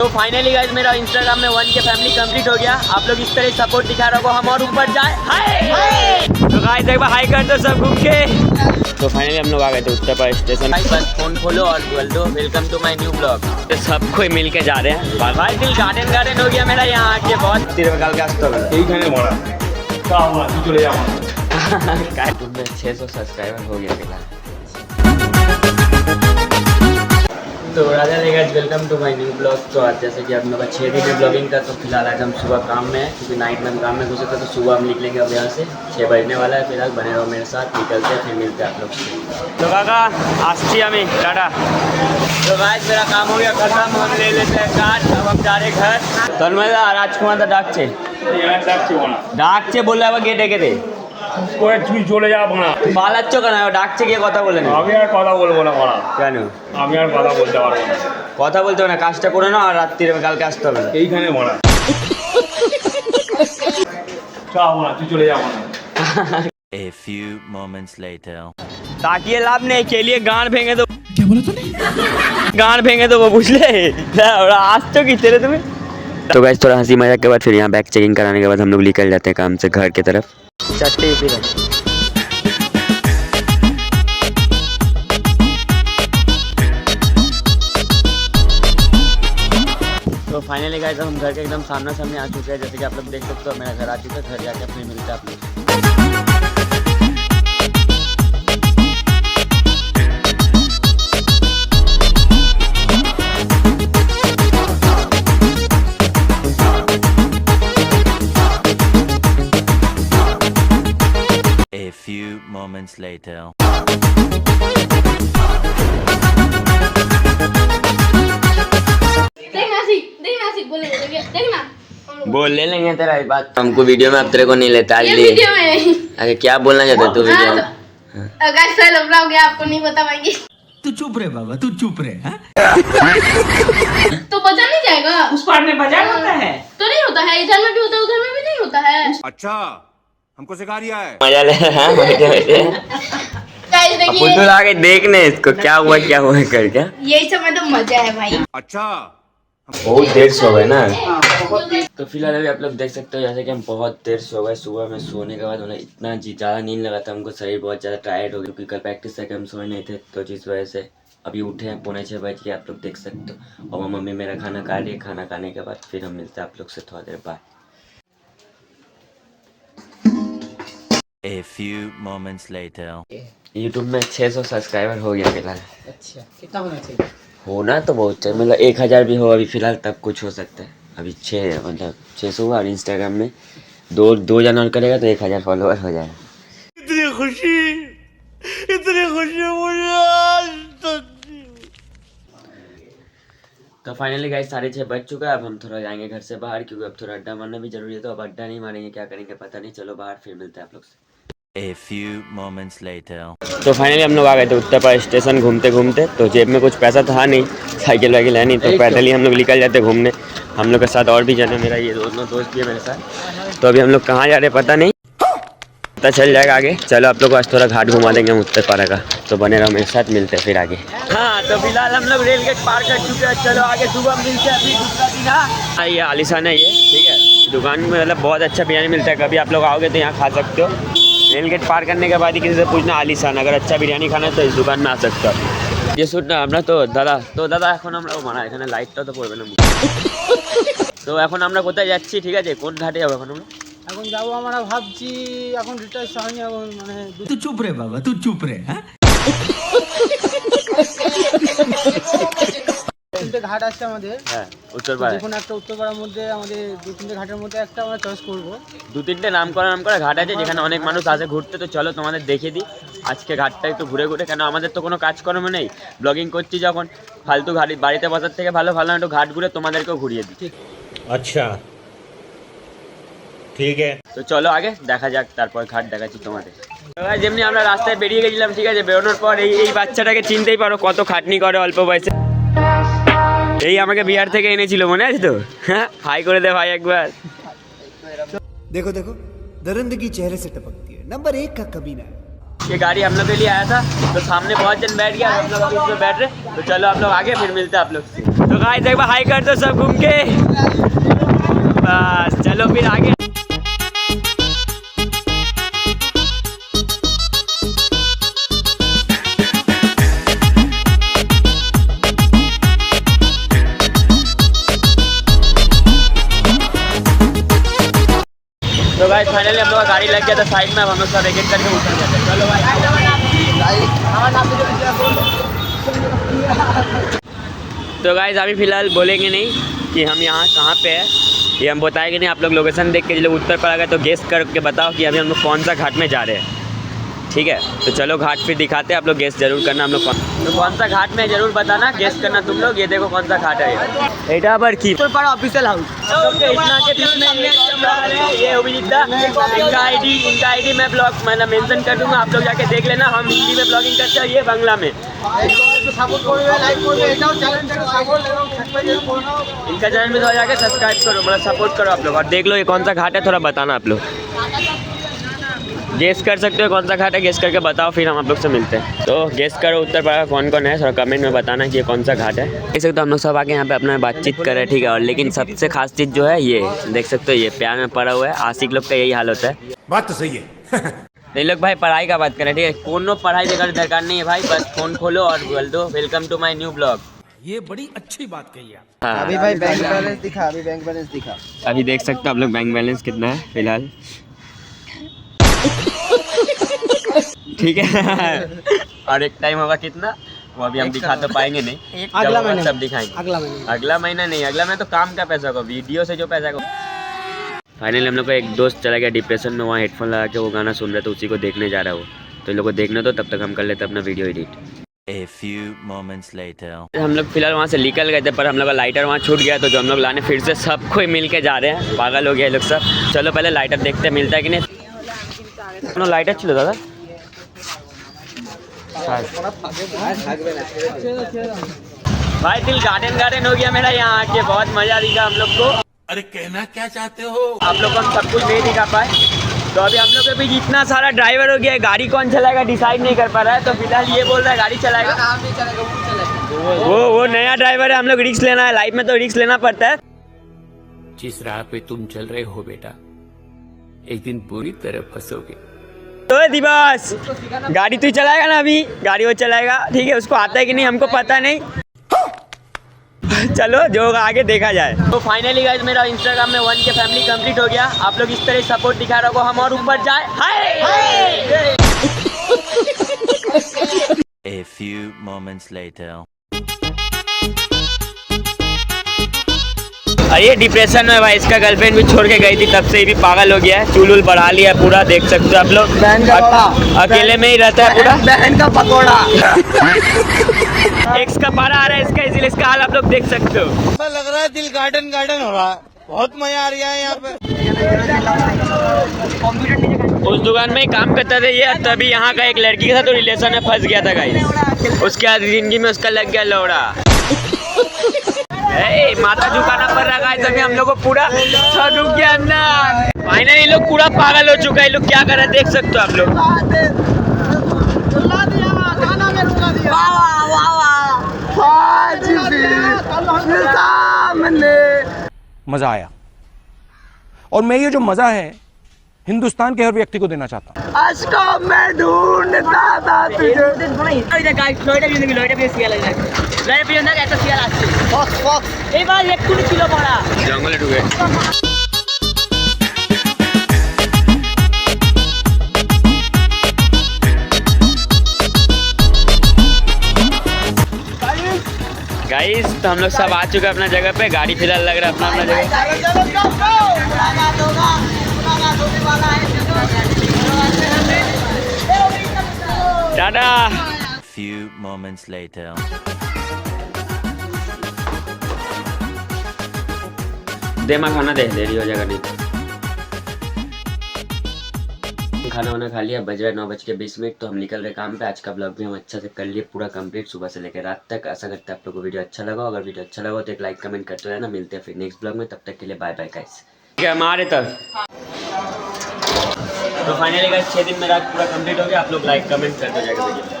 तो finally guys मेरा Instagram में 1K फैमिली कंप्लीट हो गया। आप लोग इस तरह सपोर्ट दिखा रहे हो, हम और ऊपर जाए। हाय तो गाइस एक बार हाई कर दो सब घूम के। तो फाइनली हम लोग आ गए थे उत्तर प्रदेश स्टेशन। बस फोन खोलो और बोल दो welcome to my new blog. तो सब कोई मिल के जा रहे हैं। भाई दिल गार्डन हो गया मेरा यहाँ आके। बहुत तीर बगाल का चले जाओ। 600 सब्सक्राइबर हो गया फिलहाल। तो राजा guys welcome to my new blog. तो आज जैसे कि आप लोग का 6 दिन में ब्लॉगिंग का, तो फिलहाल आज हम सुबह काम में है क्योंकि नाइट में हम काम में घुसे थे। तो सुबह हम निकलेंगे अब यहाँ से 6 बजने वाला है। फिलहाल बने रहो मेरे साथ, निकलते हैं फिर मिलते हैं आप लोग से। तो काका आसची हमें टाटा। तो गाइस मेरा काम हो गया खत्म, हम ले लेते हैं कार। अब हम जा रहे घर। तन्मयदा राजकुमार दा ডাকছে বললে আবার গেটে গেটে করে তুই চলে যা বাড়া। পালাচ্ছ কেন? ডাকছে গিয়ে কথা বলে না। আমি আর কথা বলবো না বাড়া। কেন? আমি আর কথা বলতে পারবো না। কথা বলতে হবে না, কাজটা করে নাও আর রাত্রিরে কালকে আসতে হবে না। এইখানে বাড়া চা বাড়া, তুই চলে যা বাড়া। A few moments later. তাকিয়ে লাভ নেই, কেলিয়ে গান ভেঙে দেবো। কে বলে তুমি? গান ভেঙে দেবো বুঝলে। ওরা আসছো কি तेरे তুমি? तो गाइस थोड़ा हंसी मजाक के बाद फिर यहाँ बैग चेकिंग कराने के बाद हम लोग निकल जाते हैं काम से घर की तरफ। चट्टी फिर तो फाइनली गाइस हम घर के एकदम सामने सामने आ चुके हैं। जैसे कि आप लोग देख सकते हो मेरा घर आ चुका है। घर जाके फिर मिलते हैं आप लोग। A few moments later. बोल ले लेंगे तेरा बात। हमको वीडियो में अब तेरे को नहीं लेता। वीडियो में अरे क्या बोलना चाहते तू वीडियो में? अगर सर लोग आपको नहीं बता पाएंगे। तू चुप रहे बाबा, तू चुप रहे। तो बजा नहीं जाएगा। उस पार्ट में बजा होता है तो नहीं होता है, इधर में भी होता है उधर में भी नहीं होता है। अच्छा हमको सिखा रिया है। मजा ले रहा है बैठे बैठे। गाइस देखिए तो आगे देखने इसको क्या हुआ कर क्या। यही समय तो मजा है भाई। अच्छा बहुत देर सो गए ना। तो फिलहाल अभी आप लोग देख सकते हो जैसे कि हम बहुत देर सो गए। सुबह में सोने के बाद मतलब इतना ज़्यादा नींद लगा था हमको, शरीर बहुत ज़्यादा टायर्ड हो गया क्योंकि कल प्रैक्टिस से हम सोए नहीं थे। तो जिस वजह से अभी उठे हैं 5:45 बज के, आप लोग देख सकते हो। और मम्मी मेरा खाना खा रही है। खाना खाने के बाद फिर हम मिलते हैं आप लोग से थोड़ा देर बाद। A few moments later. YouTube में 600 सब्सक्राइबर हो गया फिलहाल। अच्छा कितना होना चाहिए? होना तो बहुत चाहिए, मतलब 1000 भी हो अभी फिलहाल तब कुछ हो सकता है। अभी 600 हुआ और इंस्टाग्राम में दो जन और करेगा तो 1000 फॉलोअर हो जाएगा। इतनी खुशी मुझे। तो फाइनली गाइस 6:30 बज चुका है। अब हम थोड़ा जाएंगे घर से बाहर क्योंकि अब थोड़ा अड्डा मारना भी जरूरी है। तो अब अड्डा नहीं मारेंगे, क्या करेंगे पता नहीं। चलो बाहर फिर मिलते हैं आप लोग से। A few moments later. तो फाइनली हम लोग आ गए थे उत्तर प्रदेश स्टेशन घूमते घूमते। तो जेब में कुछ पैसा था नहीं, साइकिल वाइकिल है नहीं, तो पैदल ही हम लोग निकल जाते घूमने। हम लोग के साथ और भी जाने, मेरा ये दोनों दोस्त भी है मेरे साथ। तो अभी हम लोग कहाँ जा रहे पता नहीं, पता चल जाएगा आगे। चलो आप लोग आज थोड़ा घाट घुमा देंगे हम उत्तर पारा का। तो बने रहो मेरे साथ, मिलते हैं फिर आगे। हाँ तो फिलहाल हम लोग रेल गेट पार कर चुके हैं। चलो आगे सुबह मिलते हैं। अभी दूसरा दिन हाँ ये आलिशान है ये, ठीक है। दुकान में मतलब बहुत अच्छा बिरयानी मिलता है। कभी आप लोग आओगे तो यहाँ खा सकते हो। रेल गेट पार करने के बाद ही किसी से पूछना आलिशान, अगर अच्छा बिरयानी खाना है तो इस दुकान में आ सकते हो। ये सुन ना আমরা তো দাদা এখন আমরা মানা এখানে লাইটটা তো পড়বে না। তো এখন আমরা কোথায় যাচ্ছি ঠিক আছে, কোন ঘাটে যাবো এখন আমরা? এখন যাবো আমরা ভাবছি এখন রিটার্স হয়নি এখন মানে तू चुप रहे बाबा, तू चुप रहे। তিনটে ঘাট আছে আমাদের। হ্যাঁ উত্তরপাড়া, দেখুন একটা উত্তরপাড়ার মধ্যে আমাদের 2-3টে ঘাটের মধ্যে একটা আমরা চয়েস করবো। 2-3টে নাম করা ঘাট আছে যেখানে অনেক মানুষ আসে ঘুরতে। তো চলো তোমাদের দেখিয়ে দিই আজকে ঘাটটা একটু ঘুরে ঘুরে। কেন আমাদের তো কোনো কাজকর্ম নেই, ব্লগিং করছি যখন, ফালতু বাড়িতে বসার থেকে ভালো একটু ঘাট ঘুরে তোমাদেরকেও ঘুরিয়ে দিই। अच्छा ठीक है। তো চলো আগে দেখা যাক, তারপর ঘাট দেখাচ্ছি তোমাদের। যেমনি আমরা রাস্তায় বেরিয়ে গেছিলাম ঠিক আছে, বেরোনোর পর এই বাচ্চাটাকে চিনতেই পারো, কত খাটনি করে অল্প বয়সে। এই আমাকে বিহার থেকে এনেছিল মনে আছে তো। হ্যাঁ হাই করে দে ভাই একবার। देखो देखो दरिंदगी चेहरे से टपकती है। नंबर 1 का कमीना है। ये गाड़ी हम लोग के लिए आया था। तो सामने बहुत जन बैठ गया, हम लोग अभी इसमें बैठ रहे। तो चलो आप लोग आगे फिर मिलते हैं आप लोग से। तो गाइस एक बार हाई कर दो सब घूम के। बस चलो फिर आगे। तो गाइस फाइनली हम लोग का गाड़ी लग गया था साइड में। अब हम लोग सब एक एक करके उतर गए थे। चलो भाई तो गाइस अभी फ़िलहाल बोलेंगे नहीं कि हम यहाँ कहाँ पे है, ये हम बताएंगे नहीं। आप लोग लोकेशन देख के जो लोग उत्तर पड़ा गए तो गेस करके बताओ कि अभी हम लोग कौन सा घाट में जा रहे हैं, ठीक है। तो चलो घाट फिर दिखाते हैं, आप लोग गेस जरूर करना। हम लोग कौन सा घाट में जरूर बताना, गेस करना तुम लोग। ये देखो कौन सा घाट है ये एटा पर की ऑफिशियल हाउस। ये अभिनीता इनका आईडी मैं ब्लॉग मतलब मेंशन कर दूंगा, आप लोग जाके देख लेना। हम हिंदी में ब्लॉगिंग करते हैं, ये बांग्ला में। इनका चैनल में तो जाके सब्सक्राइब करो, मतलब सपोर्ट करो आप लोग। और देख लो ये कौन सा घाट है, थोड़ा बताना आप लोग। गेस कर सकते हो कौन सा घाट है, गेस करके बताओ, फिर हम आप लोग से मिलते हैं। तो गेस करो उत्तर प्रदेश कौन कौन है, थोड़ा कमेंट में बताना कि ये कौन सा घाट है। देख सकते हो हम लोग सब आके यहाँ पे अपना बातचीत कर रहे हैं, ठीक है। और लेकिन सबसे खास चीज़ जो है ये देख सकते हो, ये प्यार में पड़ा हुआ है। आशिक लोग का यही हाल होता है। बात तो सही है। नहीं लोग भाई पढ़ाई का बात करें, ठीक है। कोनो पढ़ाई देकर दरकार नहीं है भाई, बस फ़ोन खोलो और बोल दो welcome to my new blog. ये बड़ी अच्छी बात कही आप। हाँ अभी भाई बैंक बैलेंस दिखा, अभी बैंक बैलेंस दिखा। अभी देख सकते हो आप लोग बैंक बैलेंस कितना है फिलहाल, ठीक है। और एक टाइम होगा कितना वो अभी हम दिखा तो पाएंगे नहीं, अगला महीना सब दिखाएंगे। अगला महीना नहीं, अगला महीना तो काम का पैसा होगा, वीडियो से जो पैसा होगा। फाइनली हम लोग का एक दोस्त चला गया डिप्रेशन में, वहाँ हेडफोन लगा के वो गाना सुन रहे थे, उसी को देखने जा रहा है वो। तो इन लोग को देखने दो, तब तक हम कर लेते अपना video edit. A few moments later. हम लोग फिलहाल वहाँ से निकल गए थे, पर हम लोग का लाइटर वहाँ छूट गया, तो जो हम लोग लाने फिर से सबको मिल के जा रहे हैं। पागल हो गया ये लोग सब। चलो पहले लाइटर देखते हैं मिलता है कि नहीं। लाइटर छिलो दादा भाई, दिल गार्डन हो गया मेरा यहाँ आके, बहुत मजा दिखा हम लोग को। अरे कहना क्या चाहते हो? आप लोग को हम सब कुछ नहीं दिखा पाए, तो अभी हम लोग के बीच इतना सारा ड्राइवर हो गया है, गाड़ी कौन चलाएगा डिसाइड नहीं कर पा रहा है। तो फिलहाल ये बोल रहा है गाड़ी चलाएगा, वो नया ड्राइवर है। हम लोग रिस्क लेना है, लाइफ में तो रिस्क लेना पड़ता है। जिस राह पे तुम चल रहे हो बेटा, एक दिन बुरी तरह फंसोगे। तो दिवस गाड़ी तू चलाएगा ना, अभी गाड़ी वो चलाएगा, ठीक है। उसको आता है कि नहीं हमको पता नहीं, चलो जो होगा आगे देखा जाए। तो फाइनली गाइस मेरा इंस्टाग्राम में 1K फैमिली कंप्लीट हो गया। आप लोग इस तरह सपोर्ट दिखा रहे हो, हम और ऊपर जाए। हाय A few moments later. ये डिप्रेशन में भाई, इसका गर्लफ्रेंड भी छोड़ के गई थी, तब से ही भी पागल हो गया है, चूल बढ़ा लिया पूरा, देख सकते हो आप लोग। अकेले में ही रहता है पूरा, बहन का पकौड़ा। एक्स का पारा आ रहा है इसका, इसीलिए इसका हाल आप लोग देख सकते हो। ऐसा लग रहा है दिल गार्डन हो रहा है, बहुत मजा आ रहा है यहाँ पे। उस दुकान में ही काम करता था ये, तभी यहाँ का एक लड़की के साथ तो रिलेशन में फंस गया था गाइस। उसके बाद जिंदगी में उसका लग गया लौड़ा। माथा झुकाना पड़ रहा है अभी हम लोग को पूरा सड़क के अंदर। फाइनली लोग पूरा पागल हो चुका है, लोग क्या कर रहे हैं देख सकते हो आप लोग। मजा आया, और मैं ये जो मजा है हिंदुस्तान के हर व्यक्ति को देना चाहता हूँ। अशको मैं ढूंढता था तुझे। जंगल ढूंढे गाइस, तो हम लोग सब आ चुके हैं अपना जगह पे। गाड़ी फिलहाल लग रहा है अपना जगह। टाटा। Few moments later. दे माँ खाना दे, देरी हो जाएगा नहीं। खाना वाना खा लिया, बज रहा है 9:20। तो हम निकल रहे काम पे। आज का ब्लॉग भी हम अच्छा से कर लिए पूरा कंप्लीट, सुबह से लेकर रात तक। आशा करते हैं आप लोग को वीडियो अच्छा लगा। अगर वीडियो अच्छा लगा तो एक लाइक कमेंट करते रहना। मिलते हैं फिर नेक्स्ट ब्लॉग में, तब तक के लिए बाय बाय गाइस। ठीक है हमारे तक। तो फाइनली गाइस 6 दिन में रात पूरा कंप्लीट हो गया। आप लोग लाइक कमेंट करते जाएगा वीडियो।